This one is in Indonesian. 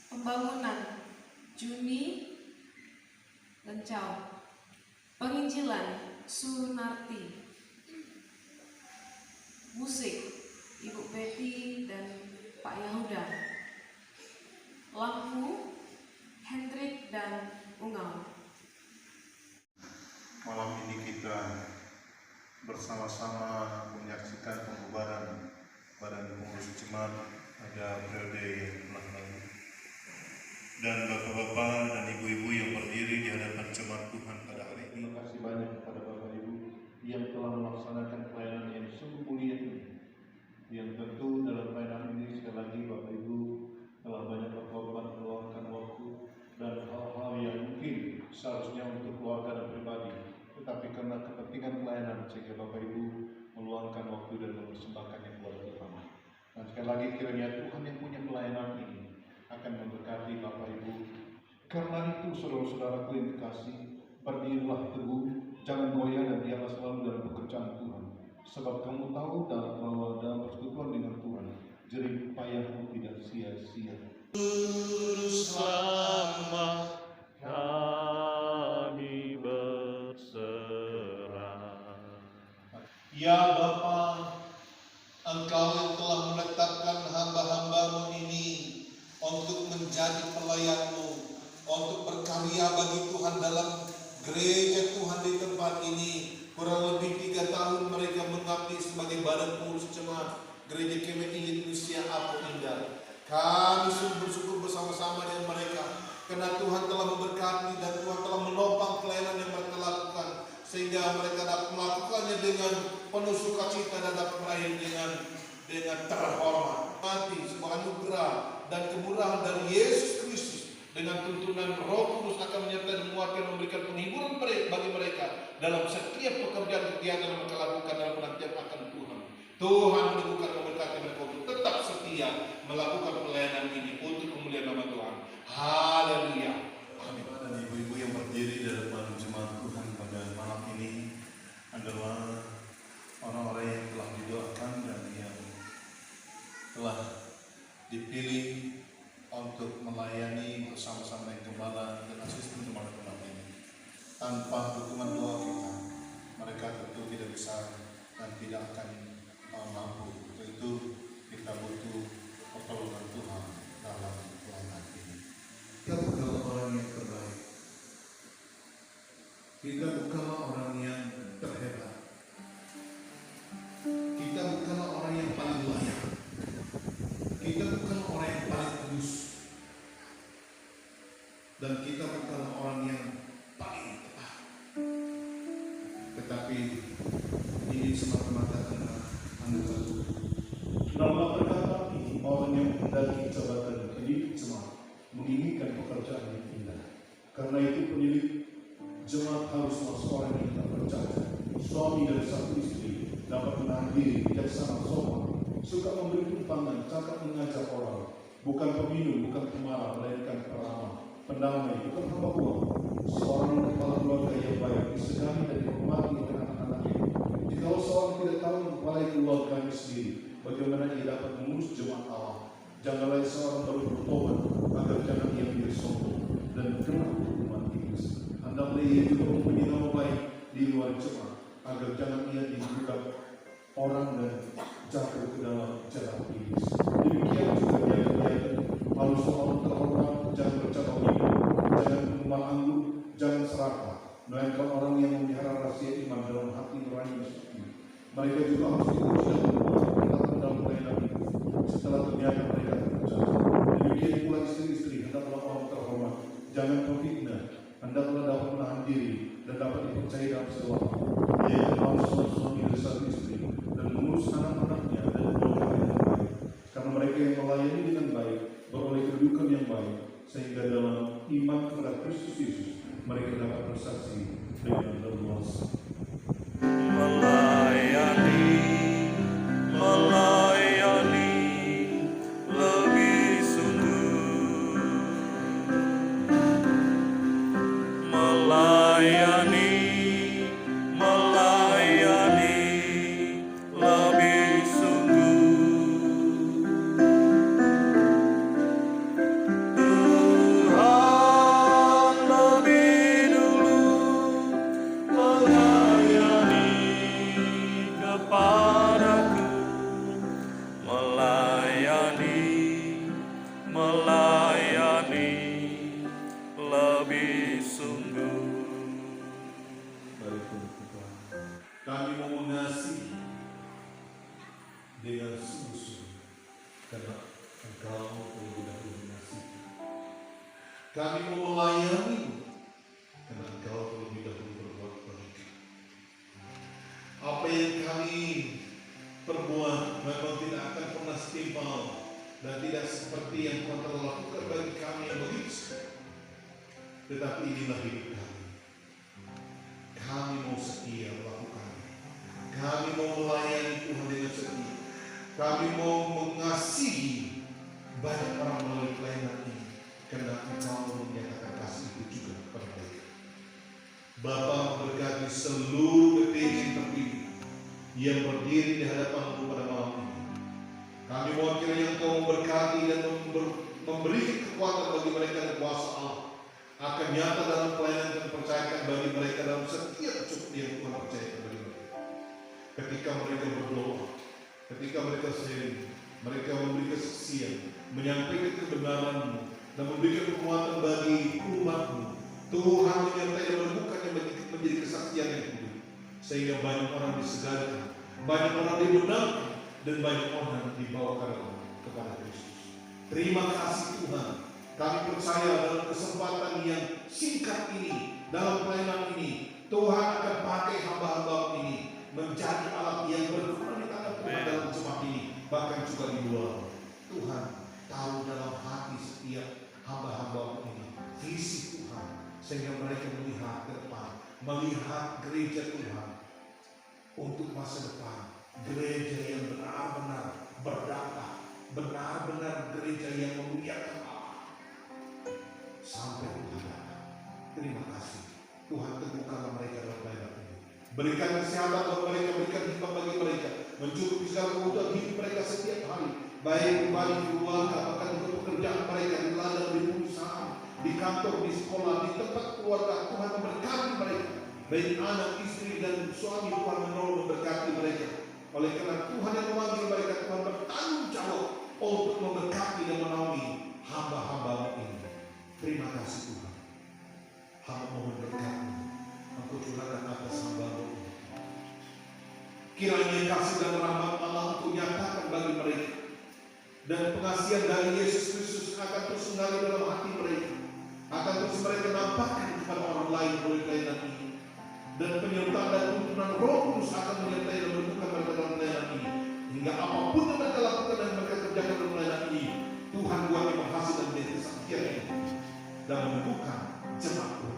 Pembangunan Juni Lencau. Penginjilan Sunarti. Musik Ibu Betty dan Pak Yahuda. Lampu Hendrik dan Ungau. Malam ini kita bersama-sama menyaksikan pembubaran Badan Pengurus Jemaat pada periode yang telah lalu. Dan bapak-bapak dan ibu-ibu yang berdiri di hadapan jemaat Tuhan pada hari ini, terima kasih banyak kepada bapak ibu yang telah melaksanakan pelayanan yang sungguh mulia ini. Yang tentu dalam pelayanan ini sekali lagi bapak ibu telah banyak berkorban, meluangkan waktu dan hal-hal yang mungkin seharusnya untuk keluarga dan pribadi, tetapi karena kepentingan pelayanan sehingga bapak ibu meluangkan waktu dan mempersembahkannya kepada Tuhan. Dan sekali lagi kiranya Tuhan yang punya pelayanan ini akan memberkati bapak ibu. Karena itu saudara-saudaraku yang dikasih, berdirilah teguh, jangan goyah dan diamlah selalu dalam pekerjaan Tuhan. Sebab kamu tahu bahwa dalam persekutuan dengan Tuhan, jerih payahmu tidak sia-sia. Selamat kami berserah. Ya Bapa, Engkau yang telah menetapkan hamba-hambamu ini untuk menjadi pelayan-Mu, untuk berkarya bagi Tuhan dalam gereja Tuhan di tempat ini. Kurang lebih 3 tahun mereka mengabdi sebagai badan pengurus jemaat Gereja KMI Indonesia Apo Indah. Kami sungguh bersyukur bersama-sama dengan mereka, karena Tuhan telah memberkati dan Tuhan telah menopang pelayanan yang mereka lakukan, sehingga mereka dapat melakukannya dengan penuh sukacita dan dapat meraih dengan terhormat. Mati sebuah anugerah dan kemurahan dari Yesus Kristus dengan tuntunan Roh Kudus akan menyertai dan menguatkan, memberikan penghiburan bagi mereka dalam setiap pekerjaan kegiatan yang mereka lakukan dalam penantian akan Tuhan. Tuhan meneguhkan, memberkati mereka untuk tetap setia melakukan pelayanan ini untuk kemuliaan nama Tuhan. Haleluya. Amin. Dan ibu-ibu yang berdiri di depan jemaat Tuhan pada malam ini adalah orang-orang yang telah didoakan dan yang telah dipilih untuk melayani bersama-sama dengan gembala dan asisten gembala-gembala ini. Tanpa dukungan doa kita, mereka tentu tidak bisa dan tidak akan mampu. Untuk itu kita butuh pertolongan Tuhan dalam pelayanan ini. Kita bukanlah orang yang terbaik. Kita bukanlah orang yang terhebat. Kita bukanlah orang yang paling layak. Kita bukanlah orang yang paling kudus. Dan kita bukanlah orang yang paling tepat. Tetapi ini semata-mata karena anugerah Tuhan. Dalam perkataan ini, orang yang mendaki jabatan penilik jemaat menginginkan pekerjaan yang indah. Karena itu penilik jemaat haruslah seorang yang tak percaya, suami dari satu istri, dapat menahan diri, bijaksana, sopan, suka memberi tumpangan, cakap mengajak orang, bukan peminum, bukan pemarah, melainkan peramah, pendamai, bukan hamba uang, seorang kepala keluarga yang baik, disegani dan dihormati oleh anak-anaknya. Jikalau seorang tidak tahu mengepalai keluarganya sendiri, bagaimana ia dapat mengurus jemaat Allah? Janganlah seorang baru bertobat, agar jangan ia menjadi sombong dan kena hukuman iblis. Hendaklah ia juga mempunyai nama baik di luar jemaat, agar jangan ia digugat orang dan jatuh ke dalam jalan iblis. Demikian juga dia harus orang terhormat, jangan bercakap gila, jangan mengumbar anggur, jangan serakah, melainkan orang yang memelihara rahasia iman dalam hati nurani suci. Mereka juga harus diuji dan berbuat dalam pelayanan itu setelah ternyata mereka terpercaya. Demikian pula istri-istri hendaklah orang terhormat, jangan pemfitnah, hendaklah dapat menahan diri dan dapat dipercaya dalam segala hal. Ia harus suami dari satu istri dan mengurus anak-anaknya dan keluarga yang baik, karena mereka yang melayani dengan baik beroleh kedudukan yang baik, sehingga dalam iman kepada Kristus Yesus mereka dapat bersaksi dengan leluasa. Melayani lebih sungguh, melayani lebih sungguh. melayani lebih sungguh. Mari kita berdoa. Kami mau mengasihi dengan sungguh-sungguh karena Engkau terlebih dahulu mengasihi. Kami mau melayani karena Engkau terlebih dahulu berbuat baik. Apa yang kami perbuat memang tidak akan pernah setimpal dan tidak seperti yang Tuhan telah lakukan bagi kami yang begitu. Tetapi inilah hidup kami. Kami mau setia melakukan. Kami mau melayani Tuhan dengan setia. Kami mau mengasihi banyak orang melalui pelayanan ini karena Engkau menyatakan kasih itu juga kepada mereka. Bapa memberkati seluruh gereja yang terpilih yang berdiri di hadapan-Mu pada malam ini. Kami mohon kiranya Engkau memberkati dan memberi kekuatan bagi mereka dan kuasa Allah akan nyata dalam pelayanan dan percayakan bagi mereka dalam setiap cukup yang Tuhan percayakan bagi mereka. Ketika mereka berdoa, ketika mereka sharing, mereka memberi kesaksian, menyampaikan kebenaran-Mu dan memberikan kekuatan bagi umat-Mu. Tuhan menyertai dan membukannya menjadi kesaksian yang hidup, sehingga banyak orang disegarkan, banyak orang dibenarkan, dan banyak orang dibawa kepada Kristus. Terima kasih Tuhan. Kami percaya dalam kesempatan yang singkat ini, dalam pelayanan ini, Tuhan akan pakai hamba-hamba ini menjadi alat yang berguna di tangan Tuhan dalam jemaat ini, bahkan juga di luar. Tuhan tahu dalam hati setiap hamba-hamba ini visi Tuhan, sehingga mereka melihat ke depan, melihat gereja Tuhan untuk masa depan, gereja yang benar-benar berdampak, benar-benar gereja yang memuliakan Allah sampai Tuhan datang. Terima kasih Tuhan, teguhkanlah mereka dalam pelayanan ini. Berikan kesehatan bagi mereka, berikan hikmat bagi mereka, mencukupi segala kebutuhan hidup mereka setiap hari, baik kembali di keluarga, bahkan untuk pekerjaan mereka, di ladang, di perusahaan, di kantor, di sekolah, di tempat keluarga. Tuhan memberkati mereka, baik anak, istri dan suami. Tuhan menolong memberkati mereka. Oleh karena Tuhan yang memanggil mereka, Tuhan bertanggung jawab untuk memberkati dan menaungi hamba-hamba ini. Terima kasih Tuhan. Hamba mohon berkat-Mu, Engkau curahkan atas hamba-Mu ini. Kiranya kasih dan rahmat Allah Engkau nyatakan bagi mereka, dan pengasihan dari Yesus Kristus akan terus mengalir dalam hati mereka, akan terus mereka nampakkan kepada orang lain melalui pelayanan ini, dan penyertaan dan tuntunan Roh Kudus akan menyertai dan menentukan mereka dalam pelayanan ini, hingga apapun yang mereka lakukan dan mereka kerjakan dalam pelayanan ini, Tuhan buat yang menghasilkan menjadi kesaksian ini dan menemukan jemaat Tuhan.